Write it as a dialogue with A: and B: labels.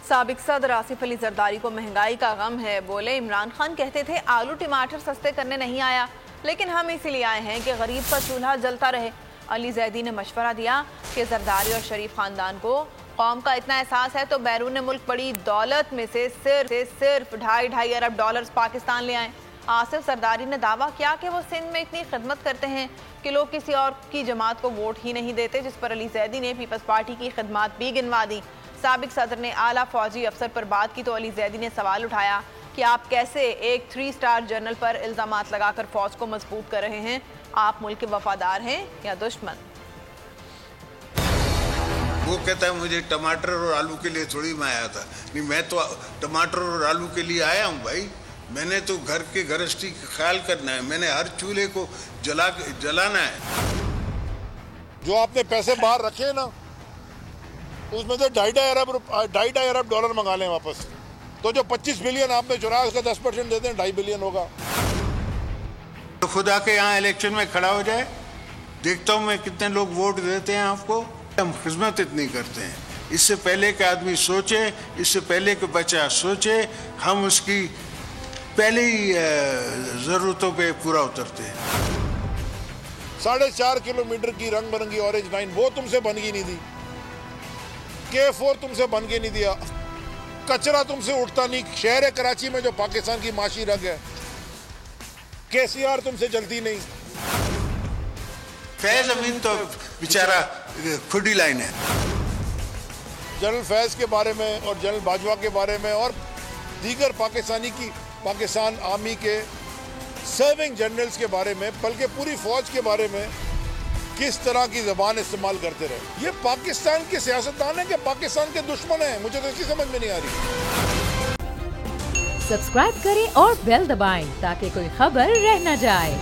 A: साबिक सदर आसिफ अली जरदारी को महंगाई का गम है। बोले, इमरान खान कहते थे आलू टमाटर सस्ते करने नहीं आया, लेकिन हम इसीलिए आए हैं कि गरीब का चूल्हा जलता रहे। अली जैदी ने मशवरा दिया कि जरदारी और शरीफ खानदान को कौम का इतना एहसास है तो बैरून मुल्क बड़ी दौलत में से सिर्फ 2.5 अरब डॉलर पाकिस्तान ले आए। आसिफ जरदारी ने दावा किया कि वो सिंध में इतनी खिदमत करते हैं कि लोग किसी और की जमात को वोट ही नहीं देते, जिस पर अली जैदी ने पीपल्स पार्टी की खिदमत भी गिनवा दी। साबिक सदर ने आला फौजी अफसर पर बात की तो अली जैदी ने सवाल उठाया कि आप कैसे एक 3 स्टार जनरल पर इल्जामात लगाकर फौज को मजबूत कर रहे हैं? आप मुल्क के वफादार हैं या दुश्मन?
B: वो कहता है मुझे टमाटर और आलू के लिए थोड़ी मैं आया था। नहीं, मैं तो टमाटर और आलू के लिए आया हूँ भाई। मैंने तो घर के गृहस्थी का ख्याल करना है, मैंने हर चूल्हे को जलाना है।
C: जो आपने पैसे बाहर रखे ना, उसमें से 2.5 अरब डॉलर मंगा लें वापस। तो जो 25 बिलियन आपने चुराया उसका 10% दे दें, 2.5 बिलियन होगा।
B: तो खुदा के यहाँ इलेक्शन में खड़ा हो जाए, देखता हूँ मैं कितने लोग वोट देते हैं आपको। हम खिदमत इतनी करते हैं, इससे पहले के आदमी सोचे, इससे पहले के बच्चा सोचे, हम उसकी पहले ही जरूरतों पे पूरा उतरते हैं।
C: 4.5 किलोमीटर की रंग बिरंगी ऑरेंज लाइन वो तुमसे बन गई नहीं थी। K4 तुमसे बन के नहीं दिया। कचरा तुमसे उठता नहीं। शहर कराची में जो पाकिस्तान की माशी रग है, KCR तुमसे जलती नहीं।
B: फैज अमीन तो बेचारा खुदी लाइन है।
C: जनरल फैज के बारे में और जनरल बाजवा के बारे में और दीगर पाकिस्तान आर्मी के सर्विंग जनरल्स के बारे में, बल्कि पूरी फौज के बारे में किस तरह की जबान इस्तेमाल करते रहे। ये पाकिस्तान के सियासतदान है कि पाकिस्तान के दुश्मन हैं, मुझे तो इसकी समझ में नहीं आ रही।
D: सब्सक्राइब करें और बेल दबाएं ताकि कोई खबर रह न जाए।